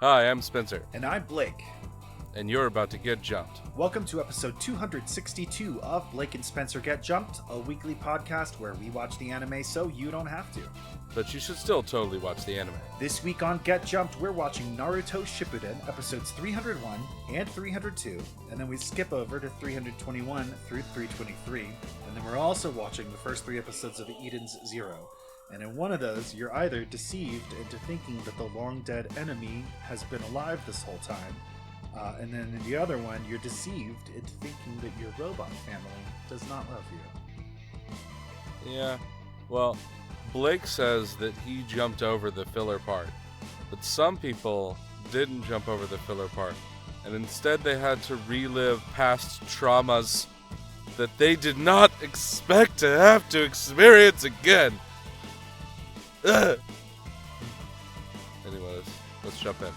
Hi, I'm Spencer, And I'm Blake. and you're about to get jumped. Welcome to episode 262 of Blake and Spencer Get Jumped, a weekly podcast where we watch the anime so you don't have to. But you should still totally watch the anime. This week on Get Jumped, we're watching Naruto Shippuden, episodes 301 and 302, and then we skip over to 321 through 323, and then we're also watching the first three episodes of Eden's Zero. And in one of those, you're either deceived into thinking that the long-dead enemy has been alive this whole time, and then in the other one, you're deceived into thinking that your robot family does not love you. Yeah, well, Blake says that he jumped over the filler part, but some people didn't jump over the filler part, and instead they had to relive past traumas that they did not expect to have to experience again. Ugh. Anyways, let's jump in.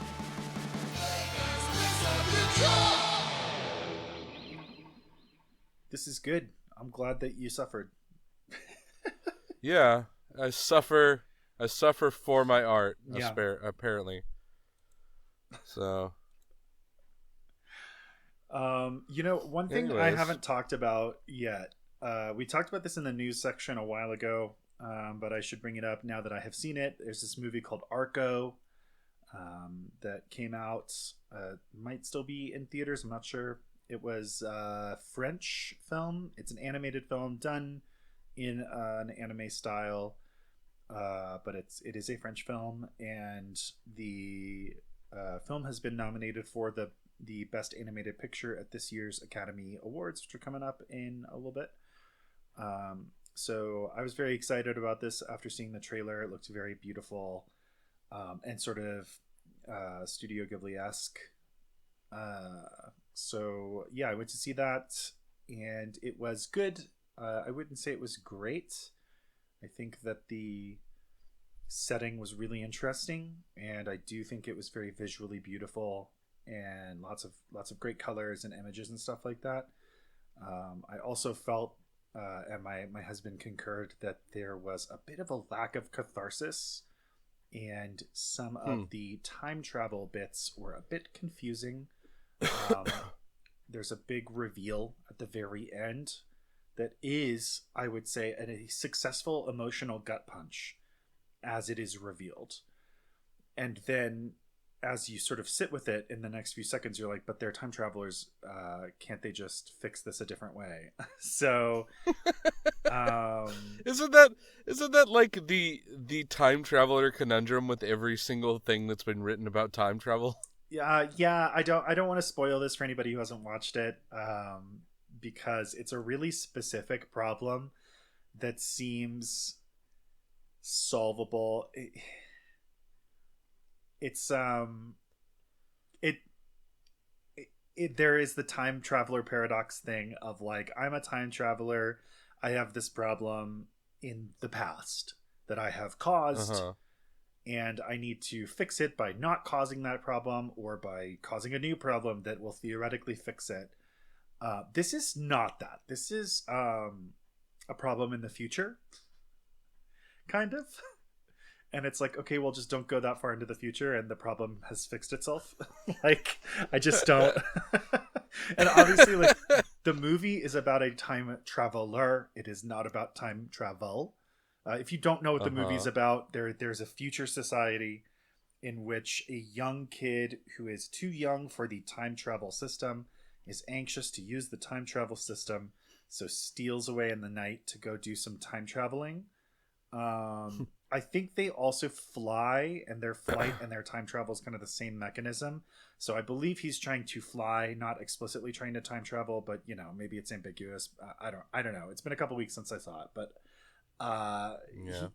This is good. I'm glad that you suffered. Yeah, I suffer for my art, Yeah. apparently. So, One thing I anyways. haven't talked about yet. We talked about this in the news section a while ago, but I should bring it up now that I have seen it. There's this movie called Arco that came out. Might still be in theaters. I'm not sure. It was a French film. It's an animated film done in an anime style, but it is a French film, and the film has been nominated for the Best Animated Picture at this year's Academy Awards, which are coming up in a little bit. So I was very excited about this after seeing the trailer. It looked very beautiful, and sort of Studio Ghibli-esque. So yeah, I went to see that, and it was good. I wouldn't say it was great. I think that the setting was really interesting, and I do think it was very visually beautiful and lots of great colors and images and stuff like that. I also felt, and my husband concurred, that there was a bit of a lack of catharsis, and some of the time travel bits were a bit confusing. There's a big reveal at the very end that is, I would say, a successful emotional gut punch as it is revealed. And then as you sort of sit with it in the next few seconds, you're like, but they're time travelers. Can't they just fix this a different way? So Isn't that like the time traveler conundrum with every single thing that's been written about time travel? yeah, I don't want to spoil this for anybody who hasn't watched it, because it's a really specific problem that seems solvable. There is the time traveler paradox thing of like, I'm a time traveler, I have this problem in the past that I have caused, and I need to fix it by not causing that problem or by causing a new problem that will theoretically fix it. This is not that. This is a problem in the future, kind of. And it's like, okay, well, just don't go that far into the future and the problem has fixed itself. Like, I just don't. And obviously, like, the movie is about a time traveler. It is not about time travel. If you don't know what the movie's about, there's a future society in which a young kid who is too young for the time travel system is anxious to use the time travel system, so steals away in the night to go do some time traveling. I think they also fly, and their flight and their time travel is kind of the same mechanism. So I believe he's trying to fly, not explicitly trying to time travel, but maybe it's ambiguous. I don't know. It's been a couple weeks since I saw it, but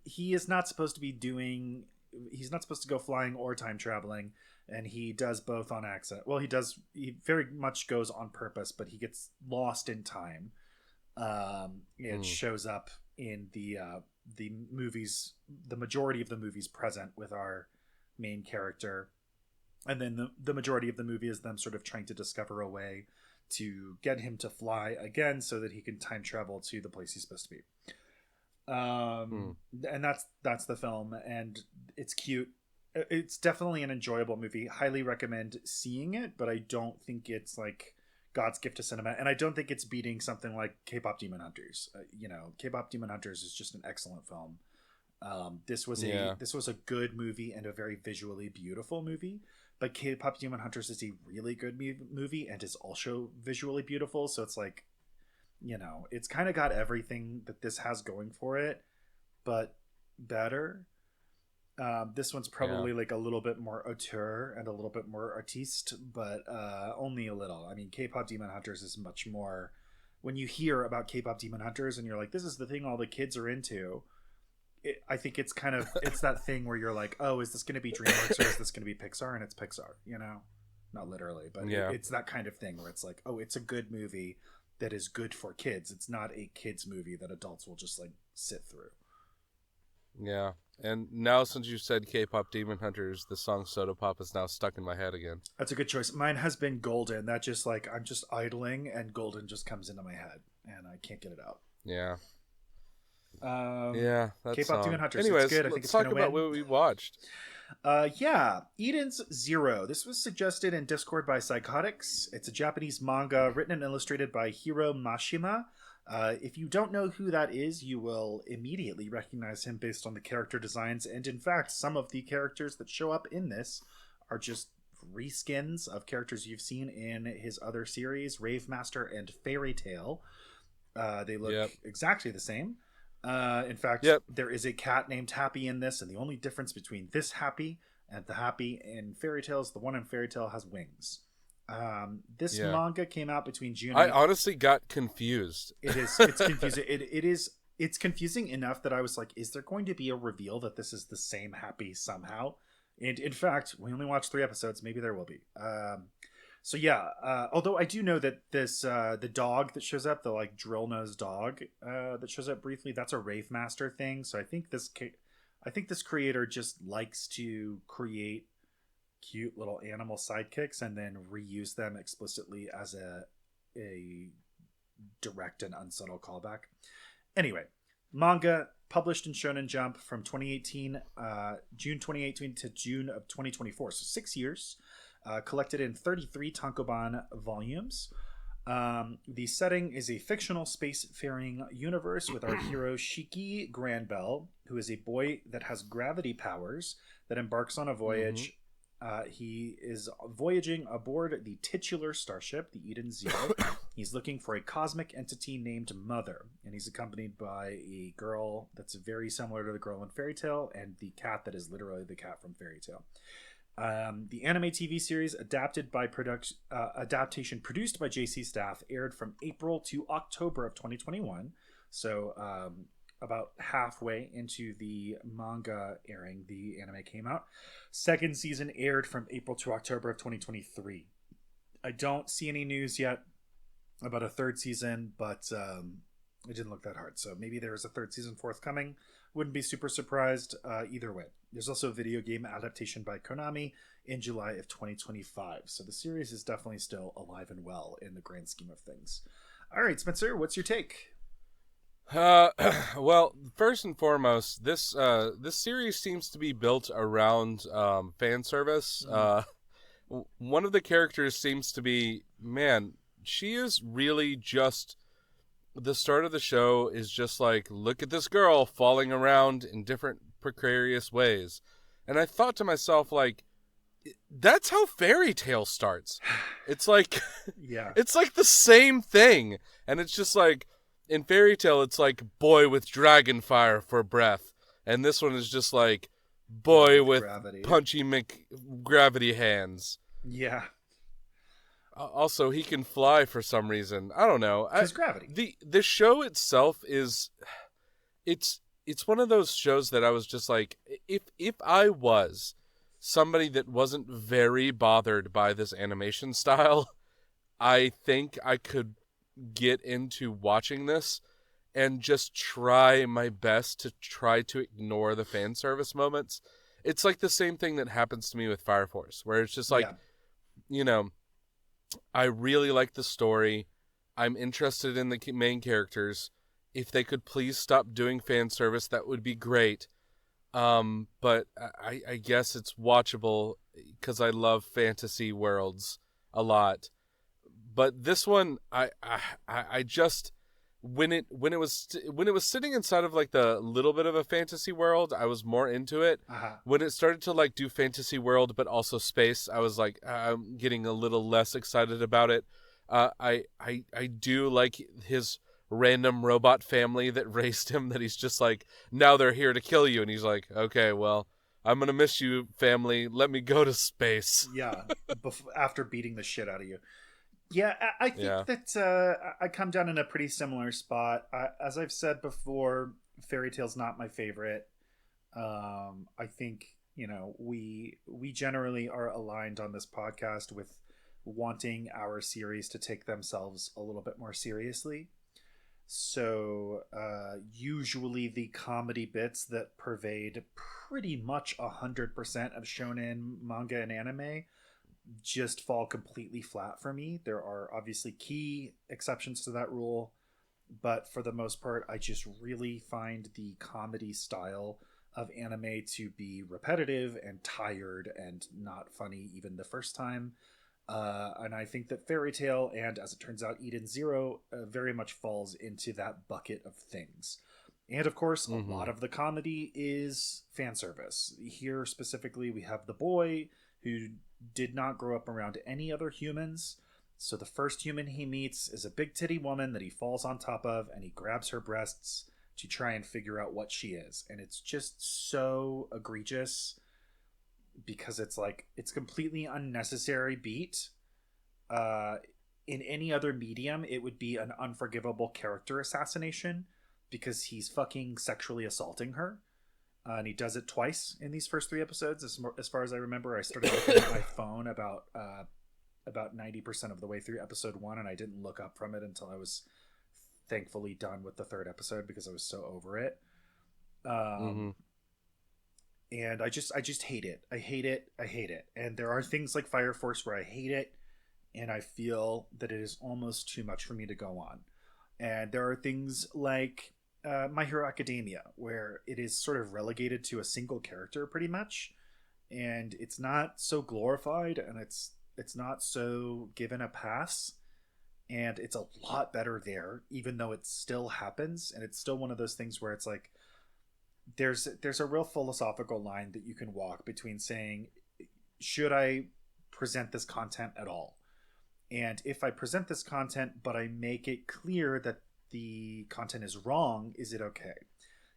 he is not supposed to be doing. He's not supposed to go flying or time traveling, and he does both on accident. Well, he does. He very much goes on purpose, but he gets lost in time. It shows up in the movies, the majority of the movies present with our main character, and then the majority of the movie is them sort of trying to discover a way to get him to fly again so that he can time travel to the place he's supposed to be. And that's the film, and it's cute. It's definitely an enjoyable movie. Highly recommend seeing it, but I don't think it's like God's gift to cinema, and I don't think it's beating something like K-pop Demon Hunters. K-pop Demon Hunters is just an excellent film. This was a good movie and a very visually beautiful movie. But K-pop Demon Hunters is a really good movie and is also visually beautiful. So it's like, it's kind of got everything that this has going for it, but better. This one's probably like a little bit more auteur and a little bit more artiste, but only a little. I mean, K-pop Demon Hunters is much more. When you hear about K-pop Demon Hunters and you're like, this is the thing all the kids are into. I think it's it's that thing where you're like, oh, is this going to be DreamWorks or is this going to be Pixar? And it's Pixar, not literally, but it's that kind of thing where it's like, oh, it's a good movie that is good for kids. It's not a kids movie that adults will just like sit through. Yeah. And now since you said K-pop Demon Hunters, the song Soda Pop is now stuck in my head again. That's a good choice. Mine has been Golden. That just like, I'm just idling and Golden just comes into my head and I can't get it out. Yeah. That's K-pop Demon Hunters. Anyways, it's good. I think let's talk about win. what we watched. Eden's Zero. This was suggested in Discord by Pzychotixx. It's a Japanese manga written and illustrated by Hiro Mashima. If you don't know who that is, you will immediately recognize him based on the character designs. And in fact, some of the characters that show up in this are just reskins of characters you've seen in his other series, Rave Master and Fairy Tail. They look exactly the same. In fact, there is a cat named Happy in this, and the only difference between this Happy and the Happy in Fairy Tail is the one in Fairy Tail has wings. This manga came out between June. I honestly got confused. It's confusing. It's confusing enough that I was like, is there going to be a reveal that this is the same Happy somehow? And in fact, we only watched 3 episodes. Maybe there will be. Although I do know that this the dog that shows up, the like drill nose dog that shows up briefly, that's a Rave Master thing. So I think this creator just likes to create cute little animal sidekicks and then reuse them explicitly as a direct and unsubtle callback. Anyway, manga published in Shonen Jump from 2018, June 2018 to June of 2024, so 6 years. Collected in 33 tankobon volumes. The setting is a fictional spacefaring universe with our hero Shiki Granbell, who is a boy that has gravity powers that embarks on a voyage. He is voyaging aboard the titular starship, the Eden Zero. He's looking for a cosmic entity named Mother, and he's accompanied by a girl that's very similar to the girl in Fairy Tail and the cat that is literally the cat from Fairy Tail. The anime TV series adaptation produced by JC Staff aired from April to October of 2021. So about halfway into the manga airing, the anime came out. Second season aired from April to October of 2023. I don't see any news yet about a third season, but it didn't look that hard. So maybe there is a third season forthcoming. Wouldn't be super surprised either way. There's also a video game adaptation by Konami in July of 2025. So the series is definitely still alive and well in the grand scheme of things. All right, Spencer, what's your take? Well, first and foremost, this series seems to be built around fan service. One of the characters seems to be, man, she is really just... The start of the show is just like, look at this girl falling around in different precarious ways. And I thought to myself, like, that's how Fairy Tail starts. It's like, it's like the same thing. And it's just like, in Fairy Tail, it's like boy with dragon fire for breath. And this one is just like boy with punchy gravity hands. Yeah. Also, he can fly for some reason. I don't know. Because gravity. The show itself is, it's one of those shows that I was just like, if I was somebody that wasn't very bothered by this animation style, I think I could get into watching this and just try my best to try to ignore the fan service moments. It's like the same thing that happens to me with Fire Force, where it's just like, I really like the story. I'm interested in the main characters. If they could please stop doing fan service, that would be great. But I guess it's watchable because I love fantasy worlds a lot. But this one, I just when it was sitting inside of like the little bit of a fantasy world, I was more into it. Uh-huh. When it started to like do fantasy world but also space, I was like, I'm getting a little less excited about it. I do like his random robot family that raised him. That he's just like, now they're here to kill you, and he's like, okay, well, I'm gonna miss you, family. Let me go to space. Yeah, after beating the shit out of you. Yeah, I think Yeah. that I come down in a pretty similar spot. As I've said before, Fairy Tale's not my favorite. I think we generally are aligned on this podcast with wanting our series to take themselves a little bit more seriously. So usually the comedy bits that pervade pretty much 100% of shonen manga and anime just fall completely flat for me. There are obviously key exceptions to that rule, but for the most part, I just really find the comedy style of anime to be repetitive and tired and not funny even the first time. And I think that Fairy Tale and, as it turns out, Eden Zero very much falls into that bucket of things. And of course, a Mm-hmm. lot of the comedy is fan service. Here specifically, we have the boy who did not grow up around any other humans. So the first human he meets is a big titty woman that he falls on top of, and he grabs her breasts to try and figure out what she is. And it's just so egregious because it's like it's completely unnecessary beat. Uh, in any other medium, it would be an unforgivable character assassination because he's fucking sexually assaulting her. And he does it twice in these first three episodes. As far as I remember, I started looking at my phone about 90% of the way through episode one, and I didn't look up from it until I was thankfully done with the third episode because I was so over it. Mm-hmm. Um, and I just hate it. I hate it. I hate it. And there are things like Fire Force where I hate it, and I feel that it is almost too much for me to go on. And there are things like My Hero Academia, where it is sort of relegated to a single character pretty much, and it's not so glorified, and it's not so given a pass, and it's a lot better there, even though it still happens, and it's still one of those things where it's like there's a real philosophical line that you can walk between saying, should I present this content at all? And if I present this content, but I make it clear that the content is wrong, is it okay?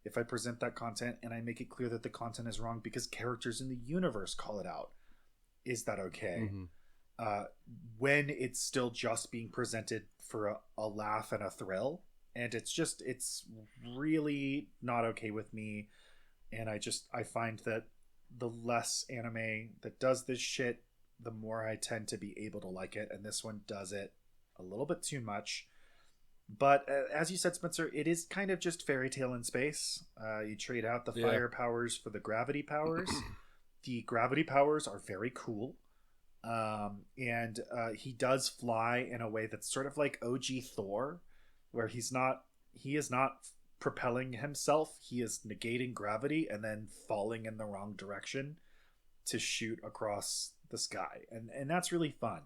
If I present that content and I make it clear that the content is wrong because characters in the universe call it out, is that okay? Mm-hmm. Uh, when it's still just being presented for a laugh and a thrill, and it's really not okay with me. And I find that the less anime that does this shit, the more I tend to be able to like it, and this one does it a little bit too much. But as you said, Spencer, it is kind of just Fairy Tale in space. You trade out the Yeah. fire powers for the gravity powers. The gravity powers are very cool. And he does fly in a way that's sort of like OG Thor, where he is not propelling himself, he is negating gravity and then falling in the wrong direction to shoot across the sky, and that's really fun.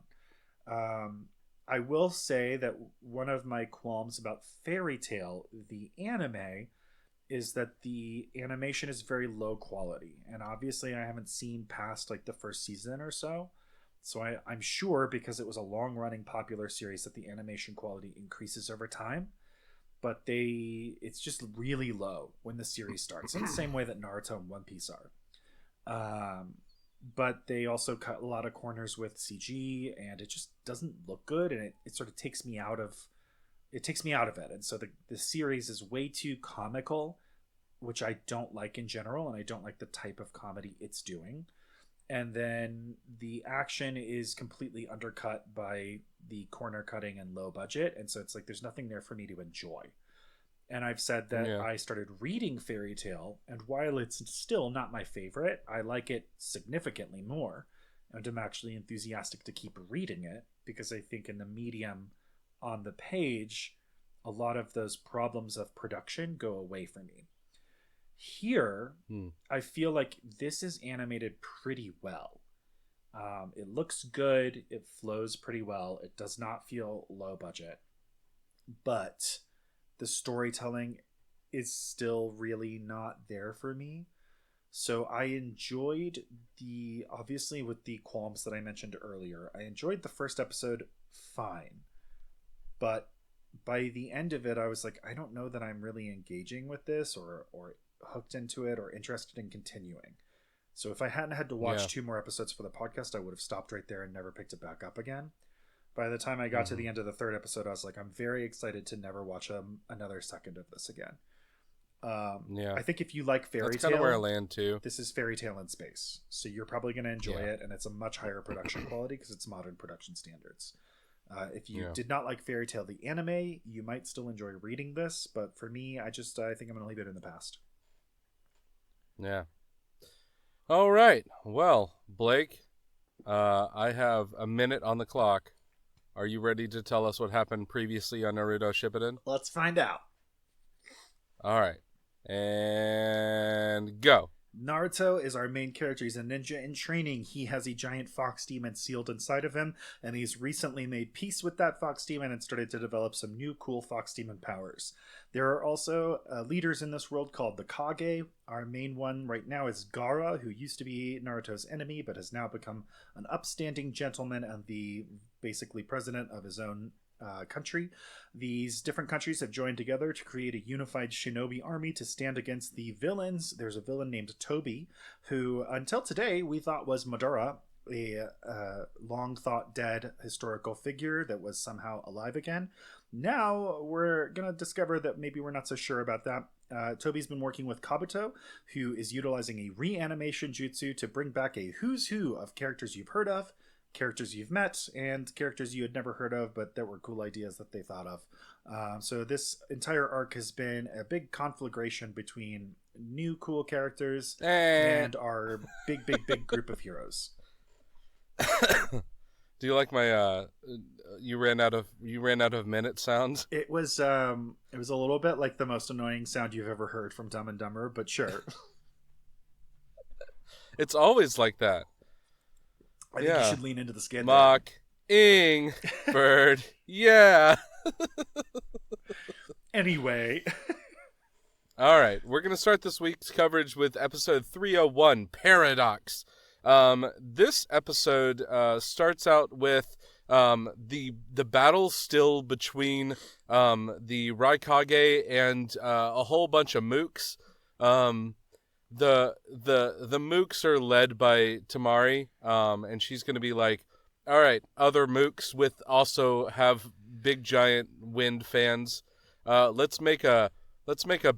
um, I will say that one of my qualms about Fairy Tale the anime is that the animation is very low quality, and obviously I haven't seen past like the first season or so. So I'm sure because it was a long running popular series that the animation quality increases over time, but it's just really low when the series starts in the same way that Naruto and One Piece are. um, but they also cut a lot of corners with CG, and it just doesn't look good, and it sort of takes me out of it. And so the series is way too comical, which I don't like in general, and I don't like the type of comedy it's doing. And then the action is completely undercut by the corner cutting and low budget, and so it's like there's nothing there for me to enjoy. And I've said that Yeah. I started reading Fairy Tale, and while it's still not my favorite, I like it significantly more, and I'm actually enthusiastic to keep reading it because I think in the medium on the page, a lot of those problems of production go away for me. Here, I feel like this is animated pretty well. It looks good. It flows pretty well. It does not feel low budget, but the storytelling is still really not there for me. So I enjoyed obviously with the qualms that I mentioned earlier, I enjoyed the first episode fine. But by the end of it, I was like, I don't know that I'm really engaging with this or hooked into it or interested in continuing. So if I hadn't had to watch 2 more episodes for the podcast, I would have stopped right there and never picked it back up again. By the time I got to the end of the 3rd episode, I was like, I'm very excited to never watch another second of this again. I think if you like fairy tale, that's kind of where I land too. This is fairy tale in space, so you're probably going to enjoy it, and it's a much higher production quality because it's modern production standards. If you did not like fairy tale the anime, you might still enjoy reading this, but for me, I think I'm going to leave it in the past. Yeah. All right. Well, Blake, I have a minute on the clock. Are you ready to tell us what happened previously on Naruto Shippuden? Let's find out. All right. And go. Naruto is our main character. He's a ninja in training. He has a giant fox demon sealed inside of him, and he's recently made peace with that fox demon and started to develop some new cool fox demon powers. There are also leaders in this world called the Kage. Our main one right now is Gaara, who used to be Naruto's enemy, but has now become an upstanding gentleman and the basically president of his own country. These different countries have joined together to create a unified shinobi army to stand against the villains. There's a villain named Toby, who until today we thought was Madara, a long thought dead historical figure that was somehow alive again. Now we're gonna discover that maybe we're not so sure about that. Toby's been working with Kabuto, who is utilizing a reanimation jutsu to bring back a who's who of characters you've heard of, characters you've met, and characters you had never heard of but that were cool ideas that they thought of. So this entire arc has been a big conflagration between new cool characters and our big group of heroes. Do you like my you ran out of minute sounds? It was a little bit like the most annoying sound you've ever heard from Dumb and Dumber, but sure. It's always like that. I think you should lean into the skid. Ing bird. Yeah. Anyway. All right, we're going to start this week's coverage with episode 301, Paradox. This episode starts out with the battle still between the Raikage and a whole bunch of mooks. The mooks are led by Tamari, and she's going to be like, all right, other mooks with also have big giant wind fans. Let's make a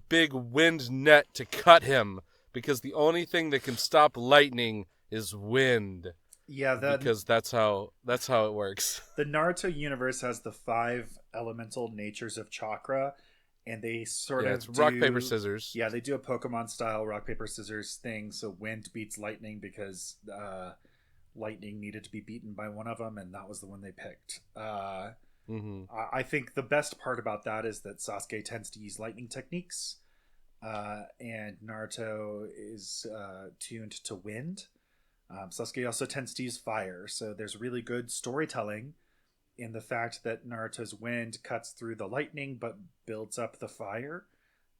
big wind net to cut him, because the only thing that can stop lightning is wind. Yeah, because that's how it works. The Naruto universe has the 5 elemental natures of chakra, and they sort of it's rock, paper, scissors. Yeah, they do a Pokemon style rock, paper, scissors thing. So wind beats lightning because lightning needed to be beaten by one of them, and that was the one they picked. I think the best part about that is that Sasuke tends to use lightning techniques, and Naruto is tuned to wind. Sasuke also tends to use fire, so there's really good storytelling in the fact that Naruto's wind cuts through the lightning but builds up the fire,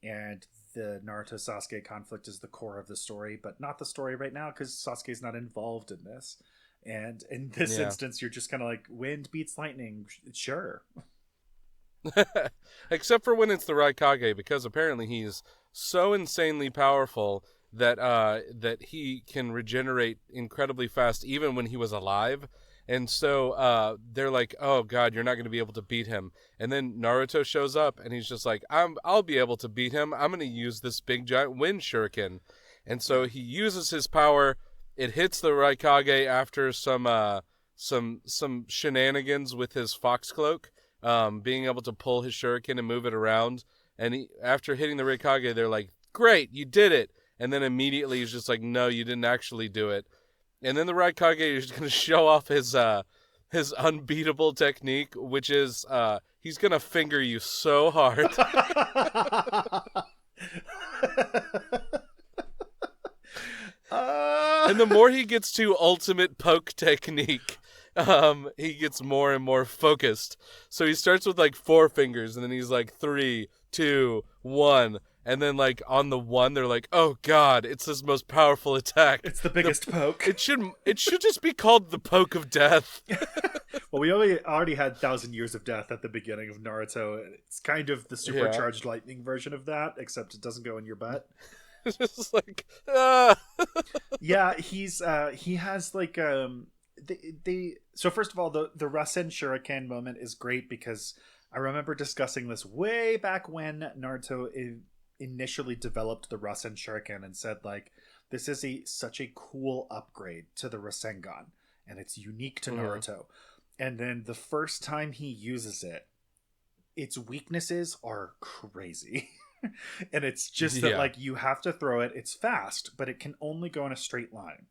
and the Naruto-Sasuke conflict is the core of the story, but not the story right now because Sasuke's not involved in this. And in this instance, you're just kind of like, wind beats lightning, sure. Except for when it's the Raikage, because apparently he's so insanely powerful that he can regenerate incredibly fast even when he was alive. And so they're like, oh god, you're not going to be able to beat him. And then Naruto shows up and he's just like, I'll be able to beat him. I'm going to use this big giant wind shuriken. And so he uses his power. It hits the Raikage after some shenanigans with his fox cloak, being able to pull his shuriken and move it around. And after hitting the Raikage, they're like, great, you did it. And then immediately he's just like, no, you didn't actually do it. And then the Raikage is going to show off his unbeatable technique, which is he's going to finger you so hard. And the more he gets to ultimate poke technique, he gets more and more focused. So he starts with like 4 fingers, and then he's like 3, 2, 1, and then like on the 1, they're like, "Oh God, it's his most powerful attack. It's the biggest poke. It should just be called the poke of death." Well, we already had 1,000 Years of Death at the beginning of Naruto. It's kind of the supercharged lightning version of that, except it doesn't go in your butt. It's just like, ah. Yeah, he has like so first of all, the Rasen Shuriken moment is great because I remember discussing this way back when Naruto initially developed the Rasen Shuriken and said like, this is such a cool upgrade to the Rasengan and it's unique to Naruto. And then the first time he uses it, its weaknesses are crazy. And it's just that like you have to throw it. It's fast, but it can only go in a straight line.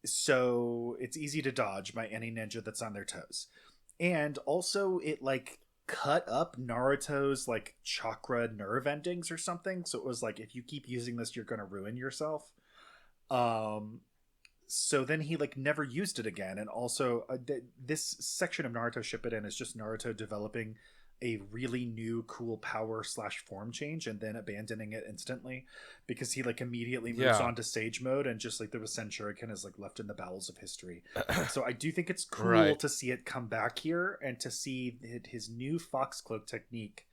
So it's easy to dodge by any ninja that's on their toes. And also it like cut up Naruto's like chakra nerve endings or something. So it was like, if you keep using this, you're going to ruin yourself. So then he like never used it again. And also this section of Naruto Shippuden is just Naruto developing a really new cool power / form change and then abandoning it instantly because he like immediately moves on to sage mode, and just like the Rasen Shuriken is like left in the bowels of history. So I do think it's cool to see it come back here and to see that his new Fox Cloak technique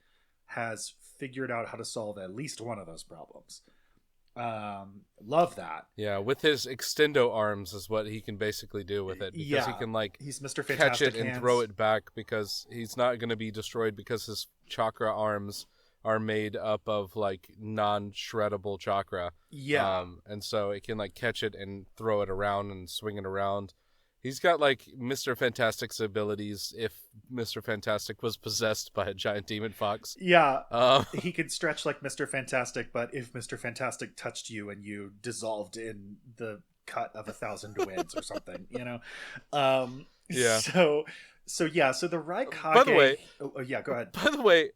has figured out how to solve at least one of those problems. Love that. Yeah, with his extendo arms is what he can basically do with it, because he can like he's Mr. Fantastic catch it hands. and throw it back, because he's not going to be destroyed because his chakra arms are made up of like non-shreddable chakra. And so it can like catch it and throw it around and swing it around. He's got like Mr. Fantastic's abilities if Mr. Fantastic was possessed by a giant demon fox. He can stretch like Mr. Fantastic, but if Mr. Fantastic touched you and you dissolved in the cut of 1,000 winds or something, you know? So the Raikage... By the way... go ahead. By the way,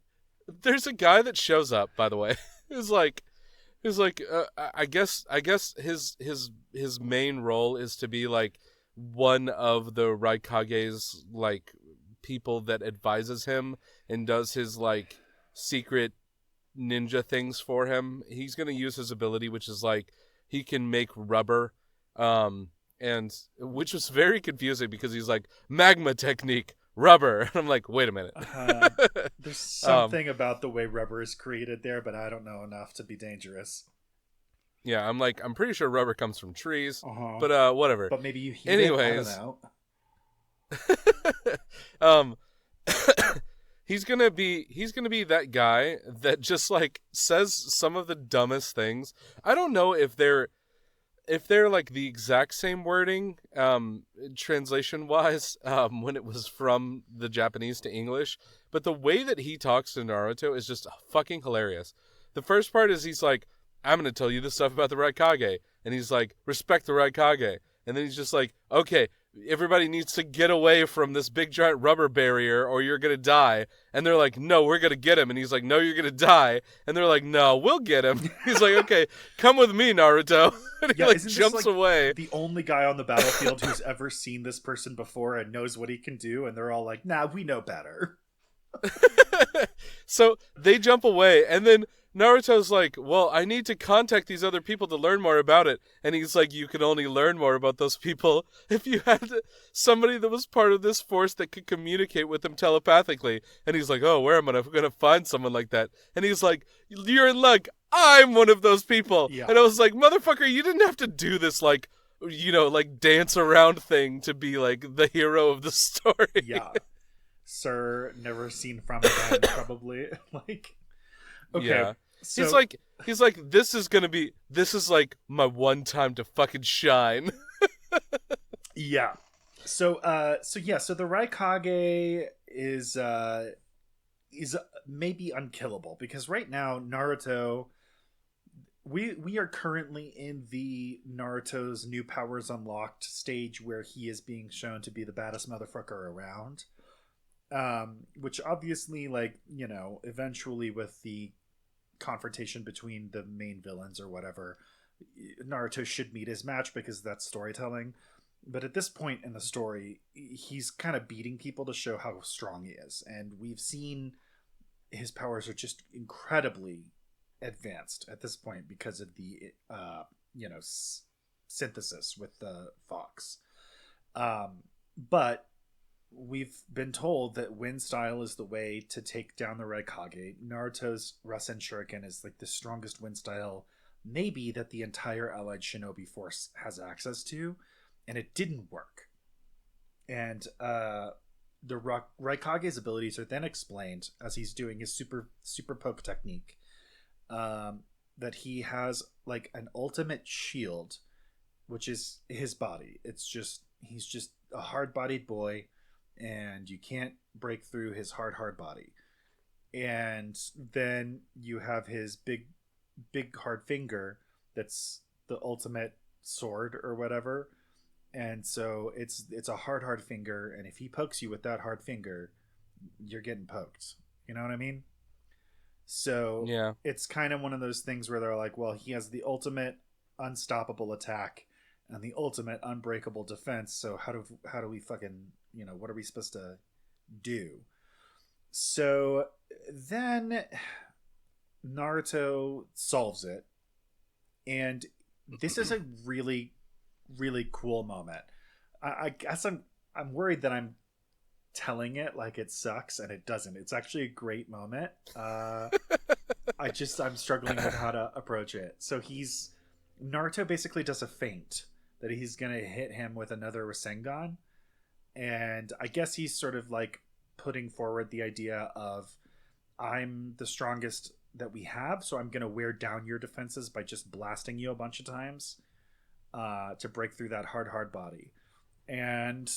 there's a guy that shows up, by the way, who's like, I guess his main role is to be like one of the Raikage's like people that advises him and does his like secret ninja things for him. He's gonna use his ability, which is like he can make rubber, and which was very confusing because he's like magma technique rubber, and I'm like, wait a minute. There's something about the way rubber is created there, but I don't know enough to be dangerous. Yeah, I'm pretty sure rubber comes from trees, but whatever. But maybe you heat it, I don't know. He's gonna be that guy that just like says some of the dumbest things. I don't know if they're like the exact same wording, translation wise, when it was from the Japanese to English, but the way that he talks to Naruto is just fucking hilarious. The first part is he's like, I'm going to tell you this stuff about the Raikage. And he's like, respect the Raikage. And then he's just like, okay, everybody needs to get away from this big giant rubber barrier or you're going to die. And they're like, no, we're going to get him. And he's like, no, you're going to die. And they're like, no, we'll get him. He's like, okay, come with me, Naruto. And he like jumps away. The only guy on the battlefield who's ever seen this person before and knows what he can do. And they're all like, nah, we know better. So they jump away, and then Naruto's like, well, I need to contact these other people to learn more about it. And he's like, you can only learn more about those people if you had somebody that was part of this force that could communicate with them telepathically. And he's like, oh, where am I going to find someone like that? And he's like, you're in luck. I'm one of those people. Yeah. And I was like, motherfucker, you didn't have to do this, like, you know, like dance around thing to be like the hero of the story. Yeah. Sir, never seen from again, probably. Like, okay. Yeah. So, he's like, this is like my one time to fucking shine. Yeah. So the Raikage is maybe unkillable because right now Naruto, we are currently in the Naruto's new powers unlocked stage where he is being shown to be the baddest motherfucker around. Which obviously, like, you know, eventually with the confrontation between the main villains or whatever, Naruto should meet his match because that's storytelling. But at this point in the story, he's kind of beating people to show how strong he is. And we've seen his powers are just incredibly advanced at this point because of the, synthesis with the fox. But we've been told that wind style is the way to take down the Raikage. Naruto's Rasen Shuriken is like the strongest wind style maybe that the entire allied shinobi force has access to, and it didn't work. And the Raikage's abilities are then explained as he's doing his super poke technique, that he has like an ultimate shield, which is his body. He's just a hard-bodied boy, and you can't break through his hard body. And then you have his big hard finger that's the ultimate sword or whatever. And so it's a hard finger, and if he pokes you with that hard finger, you're getting poked. You know what I mean? So Yeah. it's kind of one of those things where they're like, well, he has the ultimate unstoppable attack and the ultimate unbreakable defense. So how do we fucking, what are we supposed to do? So then Naruto solves it, and this is a really, really cool moment. I guess I'm worried that I'm telling it like it sucks, and it doesn't. It's actually a great moment. I'm struggling with how to approach it. So Naruto basically does a feint that he's gonna hit him with another Rasengan, and I guess he's sort of like putting forward the idea of, I'm the strongest that we have, so I'm gonna wear down your defenses by just blasting you a bunch of times to break through that hard body. And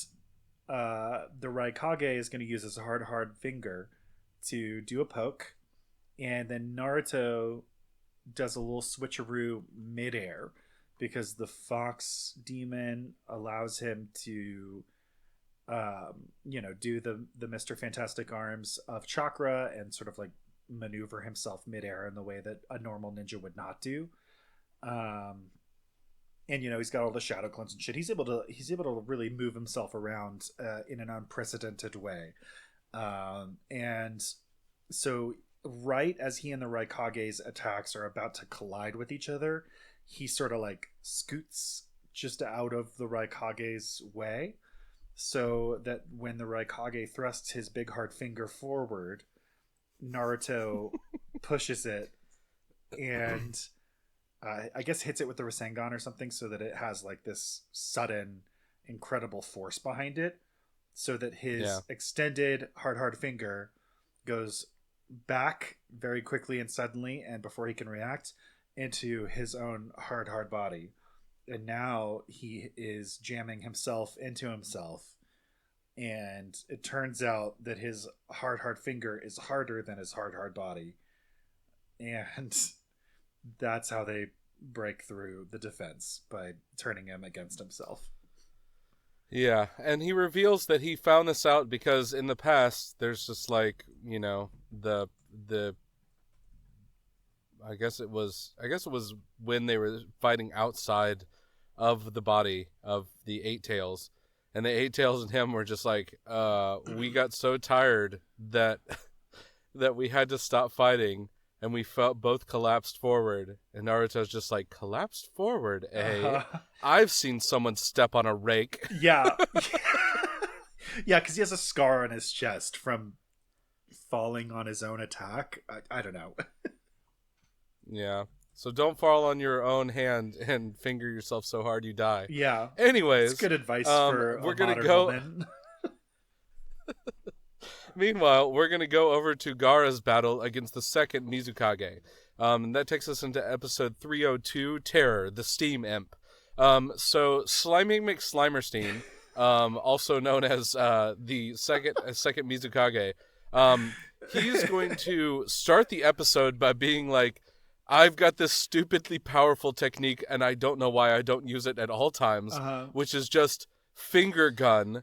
the Raikage is going to use his hard finger to do a poke, and then Naruto does a little switcheroo midair because the fox demon allows him to do the Mr. Fantastic Arms of chakra and sort of like maneuver himself midair in the way that a normal ninja would not do. And he's got all the shadow clones and shit. He's able to really move himself around in an unprecedented way. And so right as he and the Raikage's attacks are about to collide with each other, he sort of like scoots just out of the Raikage's way, so that when the Raikage thrusts his big hard finger forward, Naruto pushes it and I guess hits it with the Rasengan or something, so that it has like this sudden incredible force behind it, so that his extended hard finger goes back very quickly and suddenly, and before he can react, into his own hard body. And now he is jamming himself into himself, and it turns out that his hard finger is harder than his hard body, and that's how they break through the defense, by turning him against himself. Yeah, and he reveals that he found this out because in the past there's just like, the I guess it was when they were fighting outside of the body of the Eight Tails, and the Eight Tails and him were just like, we got so tired that we had to stop fighting, and we both collapsed forward. And Naruto's just like, collapsed forward, eh? Uh-huh. I've seen someone step on a rake. Yeah. Yeah, because he has a scar on his chest from falling on his own attack. I don't know. Yeah. So don't fall on your own hand and finger yourself so hard you die. Yeah. Anyways. It's good advice for we're a gonna modern go... woman. Meanwhile, we're going to go over to Gaara's battle against the second Mizukage. And that takes us into episode 302, Terror, the Steam Imp. So Sliming McSlimerstein, also known as the second Mizukage, he's going to start the episode by being like, I've got this stupidly powerful technique, and I don't know why I don't use it at all times, which is just finger gun,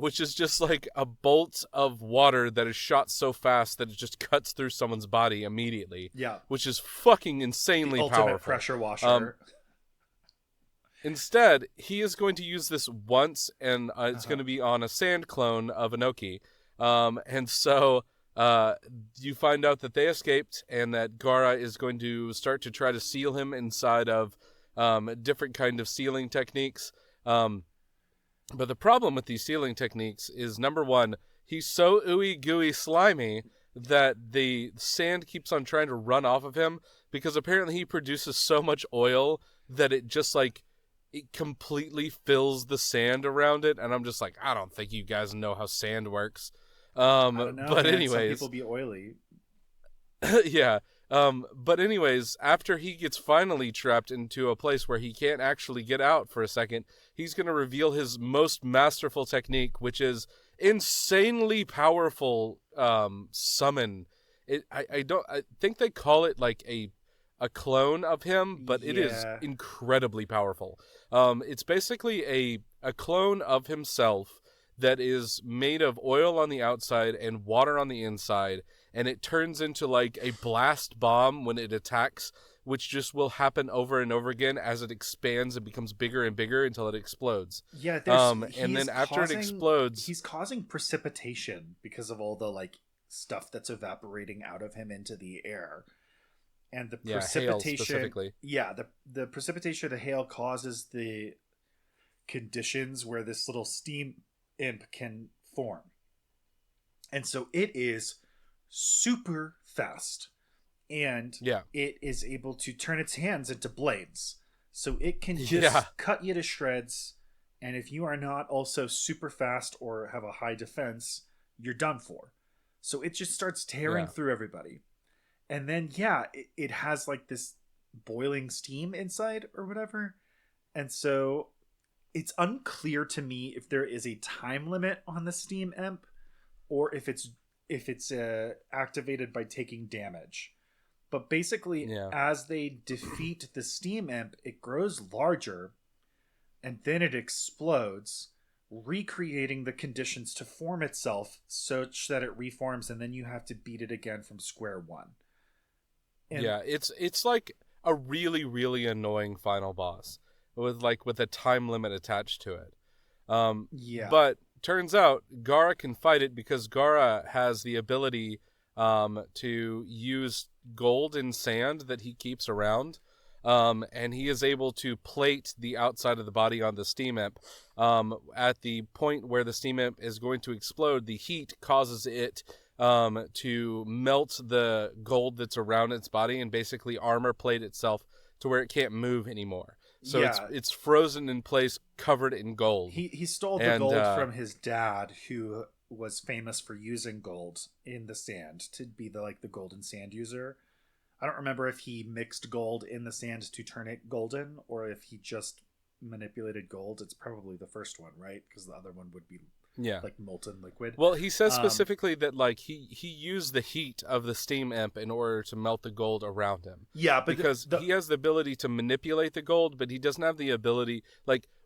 which is just like a bolt of water that is shot so fast that it just cuts through someone's body immediately. Yeah. Which is fucking The insanely ultimate powerful. pressure washer. Instead, he is going to use this once, and it's going to be on a sand clone of Inoki. And so you find out that they escaped, and that Gaara is going to start to try to seal him inside of different kind of sealing techniques. But the problem with these sealing techniques is, number one, he's so ooey gooey slimy that the sand keeps on trying to run off of him, because apparently he produces so much oil that it just like it completely fills the sand around it. And I'm just like, I don't think you guys know how sand works. I don't know, But man. anyways, Some people be oily. yeah. But anyways, after he gets finally trapped into a place where he can't actually get out for a second, he's going to reveal his most masterful technique, which is insanely powerful summon. I think they call it like a clone of him, but it is incredibly powerful. It's basically a clone of himself that is made of oil on the outside and water on the inside, and it turns into like a blast bomb when it attacks, which just will happen over and over again as it expands and becomes bigger and bigger until it explodes. Yeah, and then after it explodes, he's causing precipitation because of all the like stuff that's evaporating out of him into the air. And the precipitation, the precipitation of the hail causes the conditions where this little steam imp can form. And so it is super fast, and it is able to turn its hands into blades. So it can just cut you to shreds. And if you are not also super fast or have a high defense, you're done for. So it just starts tearing through everybody. And then, it has like this boiling steam inside or whatever. And so it's unclear to me if there is a time limit on the steam imp, or if it's activated by taking damage. But basically, as they defeat the steam imp, it grows larger, and then it explodes, recreating the conditions to form itself such that it reforms, and then you have to beat it again from square one. And it's like a really, really annoying final boss with a time limit attached to it. But turns out Gaara can fight it because Gaara has the ability to use gold and sand that he keeps around. And he is able to plate the outside of the body on the steam imp. At the point where the steam imp is going to explode, the heat causes it to melt the gold that's around its body and basically armor plate itself to where it can't move anymore. So it's frozen in place, covered in gold. He stole the gold from his dad, who was famous for using gold in the sand to be the golden sand user. I don't remember if he mixed gold in the sand to turn it golden, or if he just manipulated gold. It's probably the first one, right? Because the other one would be like molten liquid. Well, he says specifically that he used the heat of the steam imp in order to melt the gold around him. Yeah, but because he has the ability to manipulate the gold, but he doesn't have the ability,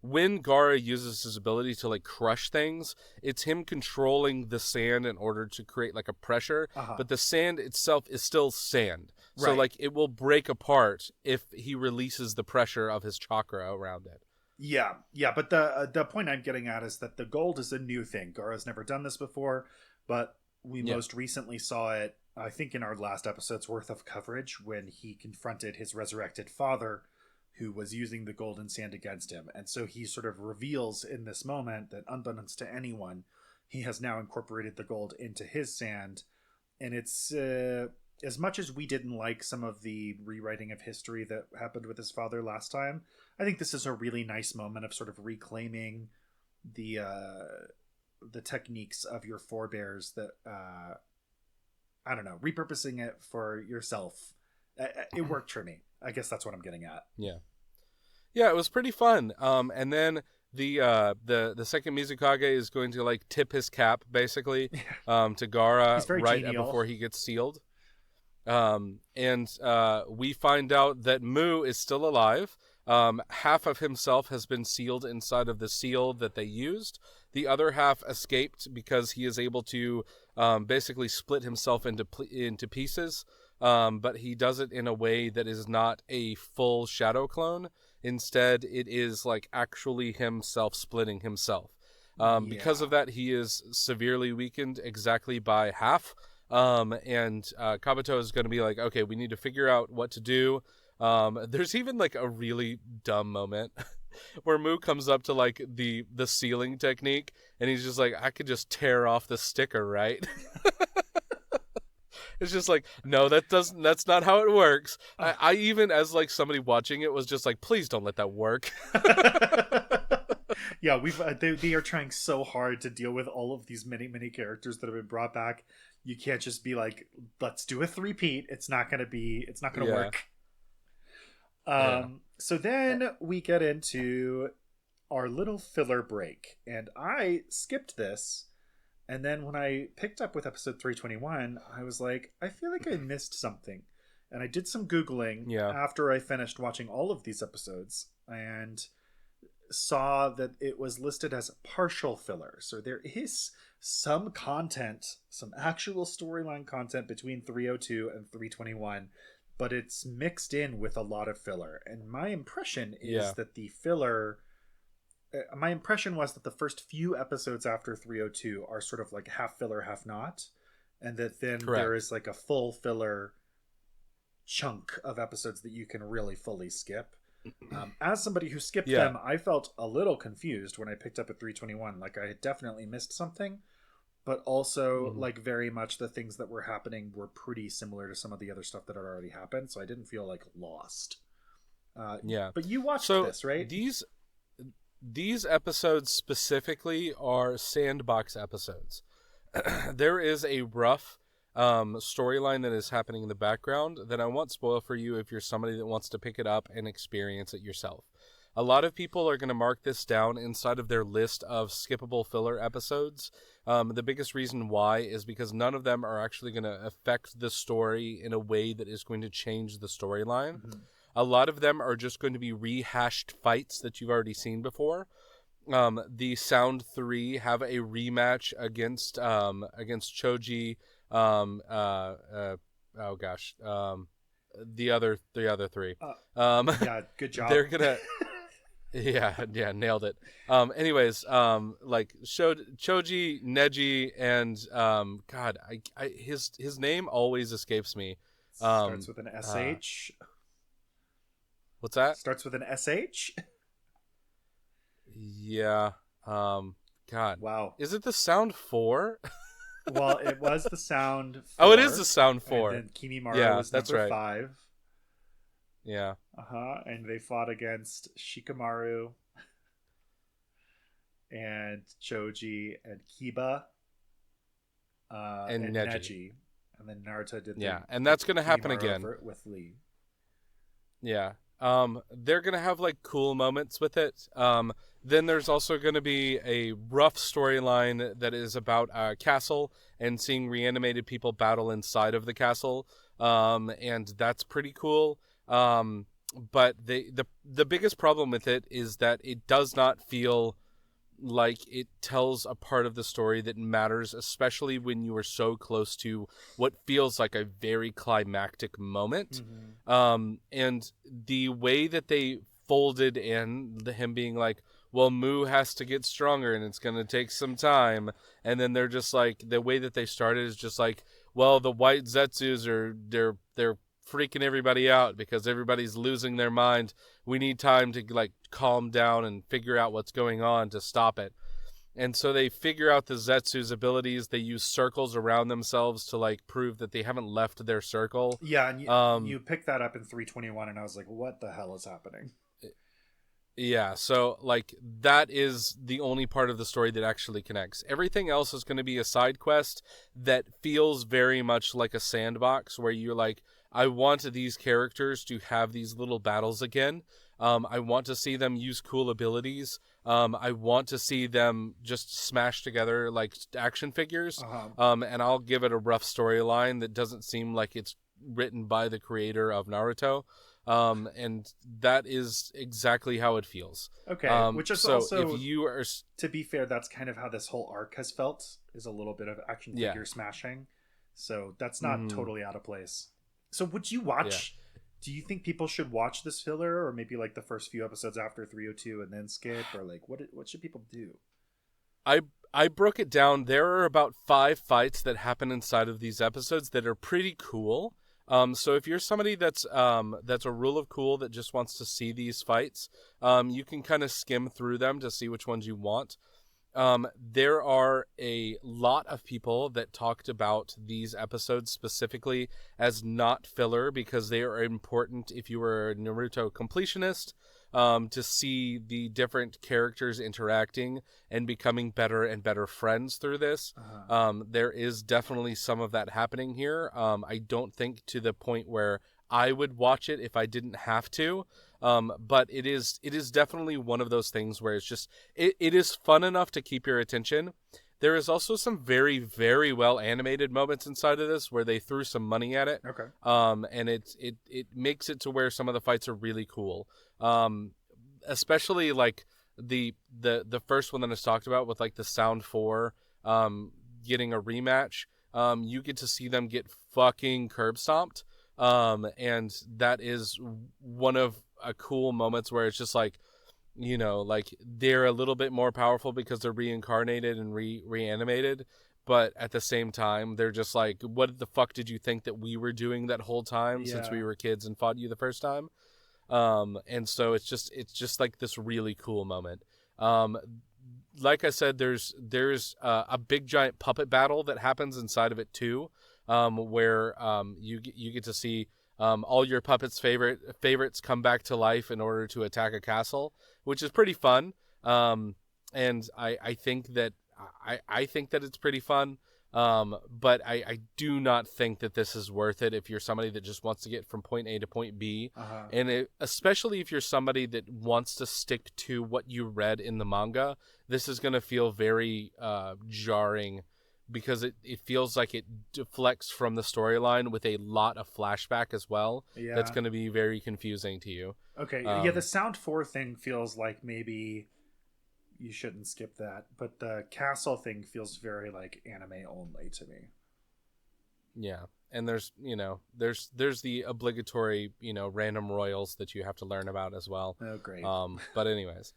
when Gaara uses his ability to crush things, it's him controlling the sand in order to create a pressure, but the sand itself is still sand. So it will break apart if he releases the pressure of his chakra around it. Yeah, but the point I'm getting at is that the gold is a new thing. Gaara's never done this before, but we most recently saw it, I think, in our last episode's worth of coverage when he confronted his resurrected father, who was using the golden sand against him. And so he sort of reveals in this moment that, unbeknownst to anyone, he has now incorporated the gold into his sand. And it's as much as we didn't like some of the rewriting of history that happened with his father last time, I think this is a really nice moment of sort of reclaiming the techniques of your forebears that, I don't know, repurposing it for yourself. It worked for me. I guess that's what I'm getting at. Yeah, it was pretty fun. And then the second Mizukage is going to tip his cap basically to Gaara right before he gets sealed. And we find out that Mu is still alive. Half of himself has been sealed inside of the seal that they used. The other half escaped because he is able to basically split himself into pieces. But he does it in a way that is not a full shadow clone. Instead, it is like actually himself splitting himself. Because of that, he is severely weakened exactly by half. And Kabuto is going to be like, okay, we need to figure out what to do. There's even like a really dumb moment where Moo comes up to like the sealing technique, and he's just like, I could just tear off the sticker, right? It's just like, no, that's not how it works. I even, as like somebody watching it, was just like, please don't let that work. Yeah, they are trying so hard to deal with all of these many characters that have been brought back. You can't just be like, let's do a three-peat. It's not gonna work. So then we get into our little filler break, and I skipped this, and then when I picked up with episode 321, I was like, I feel like I missed something, and I did some Googling after I finished watching all of these episodes, and saw that it was listed as partial filler. So there is some content, some actual storyline content between 302 and 321, but it's mixed in with a lot of filler. And my impression is that the filler, my impression was that the first few episodes after 302 are sort of like half filler, half not. And that then there is like a full filler chunk of episodes that you can really fully skip. As somebody who skipped them, I felt a little confused when I picked up at 321. Like I had definitely missed something, but also like very much the things that were happening were pretty similar to some of the other stuff that had already happened. So I didn't feel like lost. But you watched this, right? These episodes specifically are sandbox episodes. There is a rough storyline that is happening in the background that I won't spoil for you if you're somebody that wants to pick it up and experience it yourself. A lot of people are going to mark this down inside of their list of skippable filler episodes. The biggest reason why is because none of them are actually going to affect the story in a way that is going to change the storyline. A lot of them are just going to be rehashed fights that you've already seen before. The Sound 3 have a rematch against Choji. The other three. Good job. They're gonna nailed it. Anyways, like Choji, Neji, and God, his name always escapes me. Starts with an SH. What's that? Starts with an SH. Yeah. God. Wow. Is it the Sound 4? Well, it was the Sound 4. Oh, it is the Sound 4. And then Kimimaro was number 5. Yeah. And they fought against Shikamaru and Choji and Kiba and Neji. And then Naruto did and that's going to happen again with Lee. Yeah. They're going to have like cool moments with it. Then there's also going to be a rough storyline that is about a castle and seeing reanimated people battle inside of the castle. And that's pretty cool. But the biggest problem with it is that it does not feel like it tells a part of the story that matters, especially when you are so close to what feels like a very climactic moment. And the way that they folded in him being like, well, Moo has to get stronger and it's going to take some time. And then they're just like, the way that they started is just like, well, the white Zetsus they're freaking everybody out because everybody's losing their mind. We need time to like calm down and figure out what's going on to stop it. And so they figure out the Zetsu's abilities. They use circles around themselves to like prove that they haven't left their circle. Yeah, and you picked that up in 321 and I was like, what the hell is happening? Yeah, so like that is the only part of the story that actually connects. Everything else is going to be a side quest that feels very much like a sandbox where you're like, I want these characters to have these little battles again. I want to see them use cool abilities. I want to see them just smash together like action figures. And I'll give it a rough storyline that doesn't seem like it's written by the creator of Naruto. And that is exactly how it feels. Okay, which is So if also, you are, to be fair, that's kind of how this whole arc has felt, is a little bit of action yeah, figure smashing. So that's not mm, totally out of place. So would you yeah, watch, do you think people should watch this filler, or maybe like the first few episodes after 302 and then skip, or like what should people do? I I broke it down. There are about 5 fights that happen inside of these episodes that are pretty cool. So if you're somebody that's a rule of cool that just wants to see these fights, you can kind of skim through them to see which ones you want. There are a lot of people that talked about these episodes specifically as not filler because they are important if you were a Naruto completionist, to see the different characters interacting and becoming better and better friends through this. There is definitely some of that happening here. I don't think to the point where I would watch it if I didn't have to. But it is definitely one of those things where it's just it is fun enough to keep your attention. There is also some very, very well animated moments inside of this where they threw some money at it. Okay. And it makes it to where some of the fights are really cool. Especially like the first one that is talked about with like the Sound 4 getting a rematch. You get to see them get fucking curb stomped. And that is one of a cool moments where it's just like, like they're a little bit more powerful because they're reincarnated and reanimated, but at the same time they're just like, what the fuck did you think that we were doing that whole time since we Yeah. were kids and fought you the first time? And so it's just like this really cool moment. um like I said, there's a big giant puppet battle that happens inside of it too, where you get to see all your puppets' favorites come back to life in order to attack a castle, which is pretty fun. And I think that I think that it's pretty fun. But I do not think that this is worth it if you're somebody that just wants to get from point A to point B, Uh-huh. and especially if you're somebody that wants to stick to what you read in the manga. This is going to feel very jarring because it feels like it deflects from the storyline with a lot of flashback as well. That's Yeah. going to be very confusing to you. Okay. Yeah, the Um, Sound 4 thing feels like maybe you shouldn't skip that, but the castle thing feels very like anime only to me. yeah, and there's the obligatory random royals that you have to learn about as well. Oh, great. But anyways,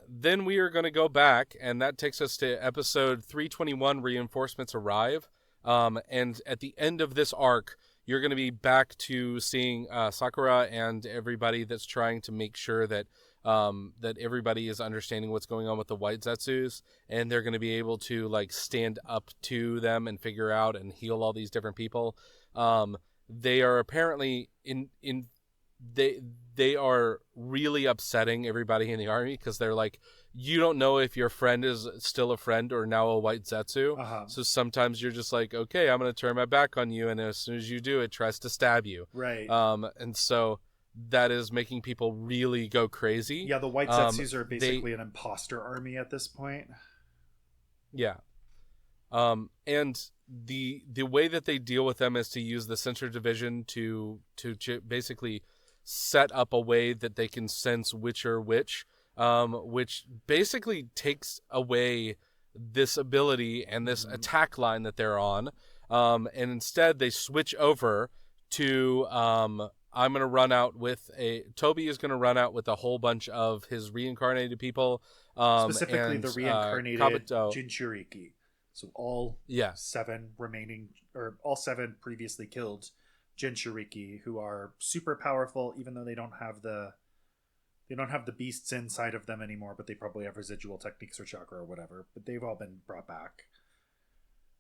then we are going to go back, and that takes us to episode 321. Reinforcements arrive. And at the end of this arc, you're going to be back to seeing Sakura and everybody that's trying to make sure that that everybody is understanding what's going on with the White Zetsus, and they're going to be able to like stand up to them and figure out and heal all these different people. They are apparently in they they are really upsetting everybody in the army because they're like, you don't know if your friend is still a friend or now a White Zetsu. Uh-huh. So sometimes you're just like, okay, I'm going to turn my back on you, and as soon as you do, it tries to stab you. Right. And so that is making people really go crazy. Yeah, the White Zetsus are They basically an imposter army at this point. Yeah. And the way that they deal with them is to use the sensor division to basically set up a way that they can sense which are which basically takes away this ability and this attack line that they're on. And instead they switch over to I'm gonna run out with Toby is gonna run out with a whole bunch of his reincarnated people. Specifically And the reincarnated Kabuto. Jinchuriki. So all Yeah. 7 remaining, or all 7 previously killed Jinchuriki, who are super powerful, even though they don't have the beasts inside of them anymore, but they probably have residual techniques or chakra or whatever. But they've all been brought back.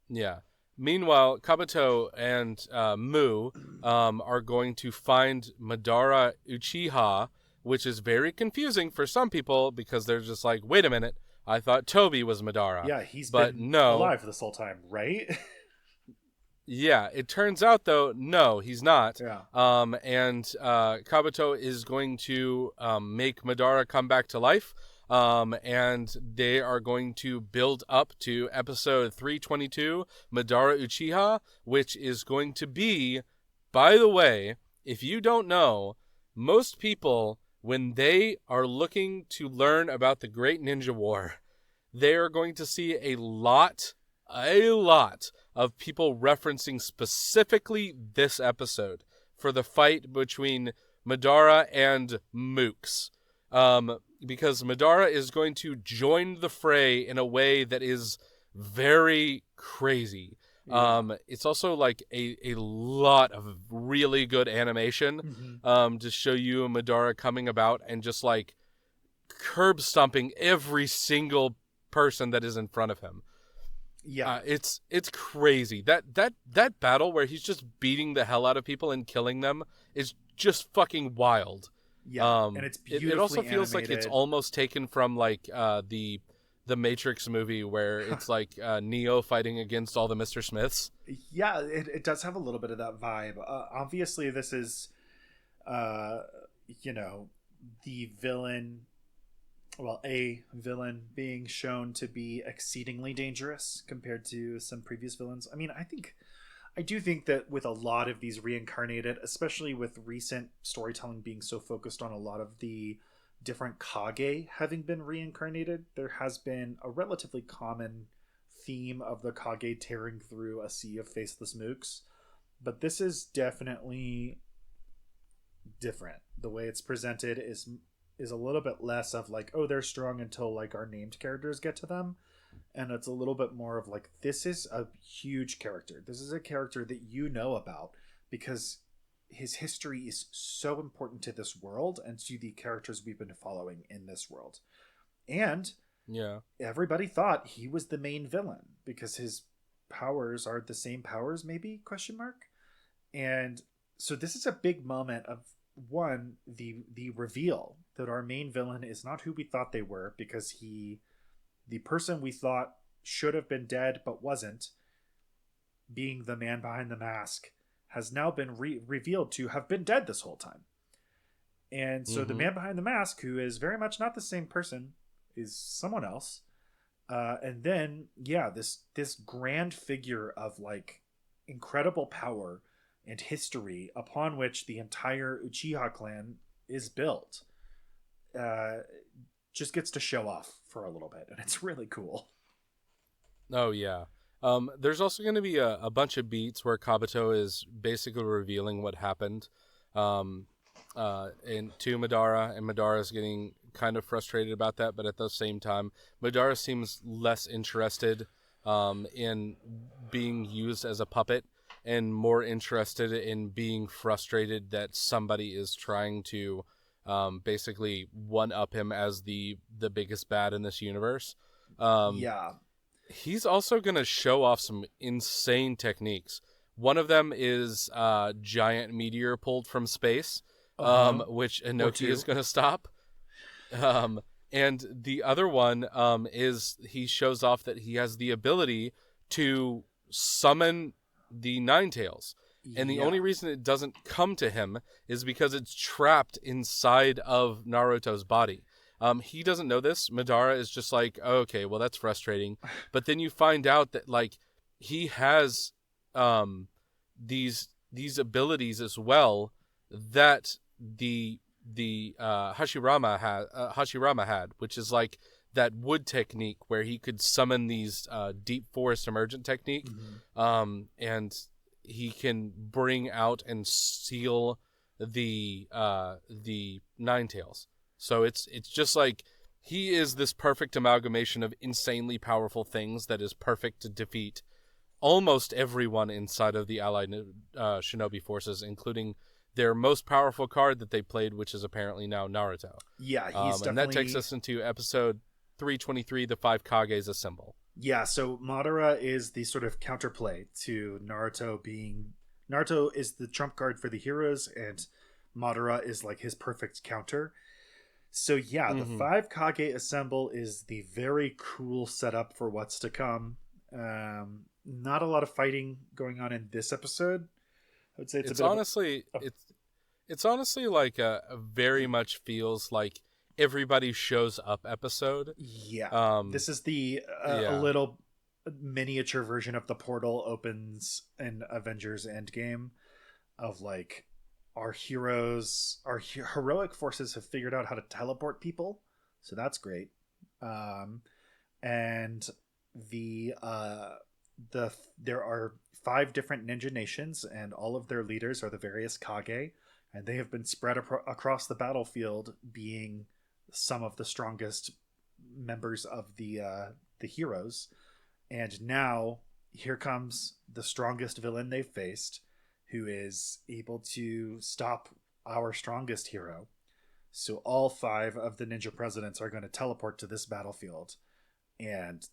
Yeah. Meanwhile, Kabuto and Mu are going to find Madara Uchiha, which is very confusing for some people because they're just like, wait a minute, I thought Toby was Madara. Yeah, he's But been no. alive this whole time, right? Yeah, it turns out though, no, he's not. Yeah. And Kabuto is going to make Madara come back to life. And they are going to build up to episode 322, Madara Uchiha, which is going to be, by the way, if you don't know, most people, when they are looking to learn about the Great Ninja War, they are going to see a lot of people referencing specifically this episode for the fight between Madara and Mooks. Because Madara is going to join the fray in a way that is very crazy. Yeah. It's also like a lot of really good animation to show you Madara coming about and just like curb stomping every single person that is in front of him. Yeah. It's crazy. That battle where he's just beating the hell out of people and killing them is just fucking wild. Yeah. And it's beautifully It also feels animated. like it's almost taken from like the Matrix movie where it's like Neo fighting against all the Mr. Smiths. Yeah, it does have a little bit of that vibe. Obviously, this is, you know, the villain, well, a villain being shown to be exceedingly dangerous compared to some previous villains. I mean, I do think that with a lot of these reincarnated, especially with recent storytelling being so focused on a lot of the different Kage having been reincarnated, there has been a relatively common theme of the Kage tearing through a sea of faceless mooks. But this is definitely different. The way it's presented is a little bit less of like, oh, they're strong until like our named characters get to them. And it's a little bit more of like, this is a huge character. This is a character that you know about because his history is so important to this world and to the characters we've been following in this world. And yeah, everybody thought he was the main villain because his powers are the same powers, maybe, question mark. And so this is a big moment of one, the reveal that our main villain is not who we thought they were, because the person we thought should have been dead but wasn't, being the man behind the mask, has now been revealed to have been dead this whole time. And so the man behind the mask, who is very much not the same person, is someone else. And then, yeah, this grand figure of like incredible power and history upon which the entire Uchiha clan is built, just gets to show off for a little bit, and it's really cool. Oh yeah. There's also going to be a bunch of beats where Kabuto is basically revealing what happened to Madara, and Madara is getting kind of frustrated about that, but at the same time, Madara seems less interested in being used as a puppet and more interested in being frustrated that somebody is trying to basically one-up him as the biggest bad in this universe. Yeah. He's also going to show off some insane techniques. One of them is giant meteor pulled from space, which Inoki is going to stop. And the other one is he shows off that he has the ability to summon the Ninetales. And the only reason it doesn't come to him is because it's trapped inside of Naruto's body. He doesn't know this. Madara is just like, oh, okay, well, that's frustrating. But then you find out that like he has these abilities as well that the Hashirama had, which is like that wood technique where he could summon these deep forest emergent technique, and he can bring out and seal the Ninetales. So it's just like he is this perfect amalgamation of insanely powerful things that is perfect to defeat almost everyone inside of the Allied Shinobi forces, including their most powerful card that they played, which is apparently now Naruto. Yeah, he's definitely... And that takes us into episode 323, The Five Kages Assemble. Yeah, so Madara is the sort of counterplay to Naruto being... Naruto is the trump card for the heroes, and Madara is like his perfect counter. So yeah, the Five Kage Assemble is the very cool setup for what's to come. Not a lot of fighting going on in this episode. I would say it's honestly it's honestly like a very much feels like everybody shows up episode. Yeah. This is the a little miniature version of the portal opens in Avengers Endgame, of like our heroes, heroic forces have figured out how to teleport people, so that's great. Um, and the there are 5 different ninja nations, and all of their leaders are the various Kage, and they have been spread across the battlefield, being some of the strongest members of the heroes. And now here comes the strongest villain they've faced, who is able to stop our strongest hero. So all 5 of the ninja presidents are going to teleport to this battlefield and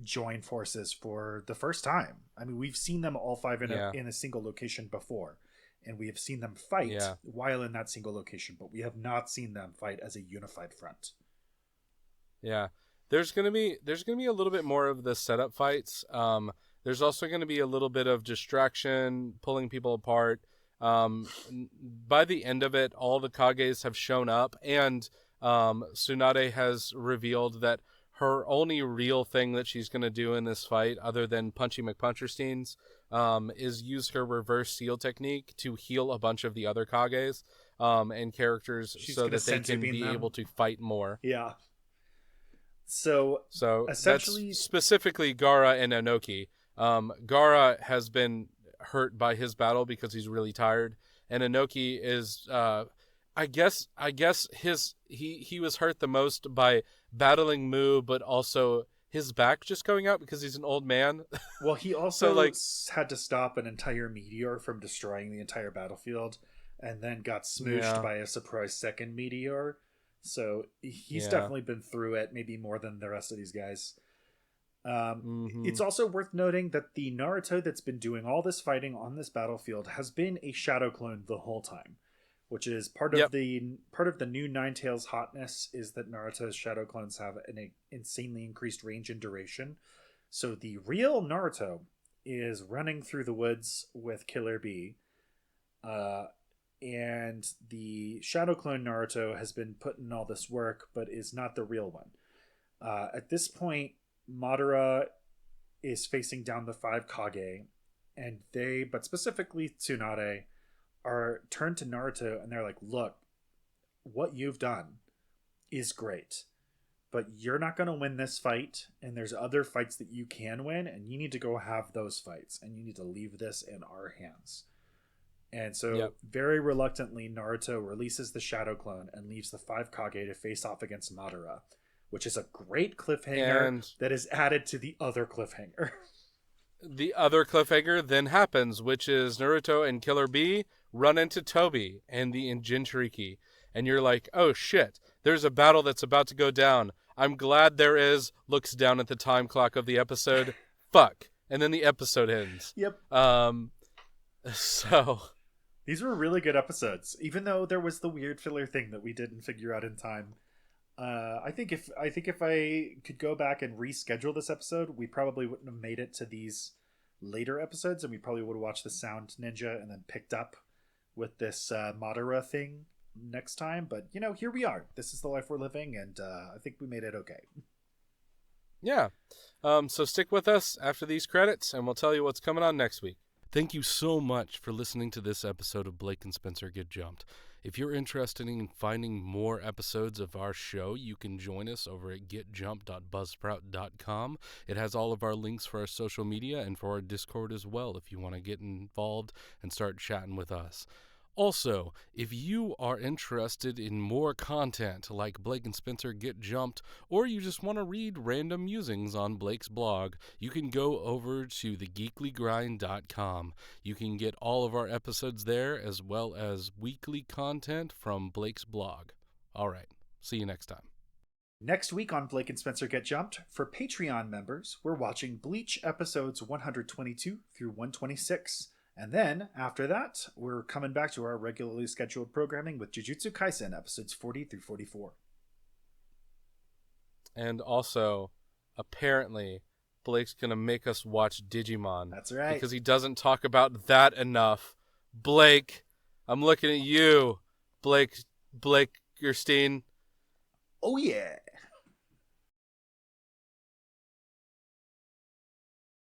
join forces for the first time. I mean, we've seen them all 5 in a single location before, and we have seen them fight while in that single location, but we have not seen them fight as a unified front. Yeah. There's gonna be a little bit more of the setup fights. There's also gonna be a little bit of distraction, pulling people apart. By the end of it, all the Kages have shown up, and Tsunade has revealed that her only real thing that she's gonna do in this fight, other than Punchy McPunchersteins, is use her reverse seal technique to heal a bunch of the other Kages and characters, so that they can be able to fight more. Yeah. So essentially, that's specifically Gaara and Inoki. Gaara has been hurt by his battle because he's really tired, and Inoki is, I guess he was hurt the most by battling Mu, but also his back just going out because he's an old man. Well, he also had to stop an entire meteor from destroying the entire battlefield, and then got smooshed by a surprise second meteor. So he's definitely been through it, maybe more than the rest of these guys. It's also worth noting that the Naruto that's been doing all this fighting on this battlefield has been a shadow clone the whole time, which is part of the new Nine Tails hotness, is that Naruto's shadow clones have an insanely increased range and duration. So the real Naruto is running through the woods with Killer Bee, and the shadow clone Naruto has been put in all this work, but is not the real one. At this point, Madara is facing down the 5 Kage, and but specifically Tsunade, are turned to Naruto, and they're like, look, what you've done is great, but you're not going to win this fight, and there's other fights that you can win, and you need to go have those fights, and you need to leave this in our hands. And so very reluctantly, Naruto releases the shadow clone and leaves the 5 Kage to face off against Madara, which is a great cliffhanger that is added to the other cliffhanger. The other cliffhanger then happens, which is Naruto and Killer Bee run into Tobi and the Jinchuriki. And you're like, oh shit, there's a battle that's about to go down. I'm glad there is. Looks down at the time clock of the episode. Fuck. And then the episode ends. Yep. So these were really good episodes, even though there was the weird filler thing that we didn't figure out in time. I think if I could go back and reschedule this episode, we probably wouldn't have made it to these later episodes, and we probably would have watched the Sound Ninja and then picked up with this Madara thing next time. But here we are. This is the life we're living, and I think we made it okay. Yeah. So stick with us after these credits, and we'll tell you what's coming on next week. Thank you so much for listening to this episode of Blake and Spencer Get Jumped. If you're interested in finding more episodes of our show, you can join us over at getjump.buzzsprout.com. It has all of our links for our social media and for our Discord as well if you want to get involved and start chatting with us. Also, if you are interested in more content like Blake and Spencer Get Jumped, or you just want to read random musings on Blake's blog, you can go over to thegeeklygrind.com. You can get all of our episodes there, as well as weekly content from Blake's blog. All right, see you next time. Next week on Blake and Spencer Get Jumped, for Patreon members, we're watching Bleach episodes 122 through 126. And then, after that, we're coming back to our regularly scheduled programming with Jujutsu Kaisen episodes 40 through 44. And also, apparently, Blake's going to make us watch Digimon. That's right. Because he doesn't talk about that enough. Blake, I'm looking at you. Blake Gerstein. Oh, yeah.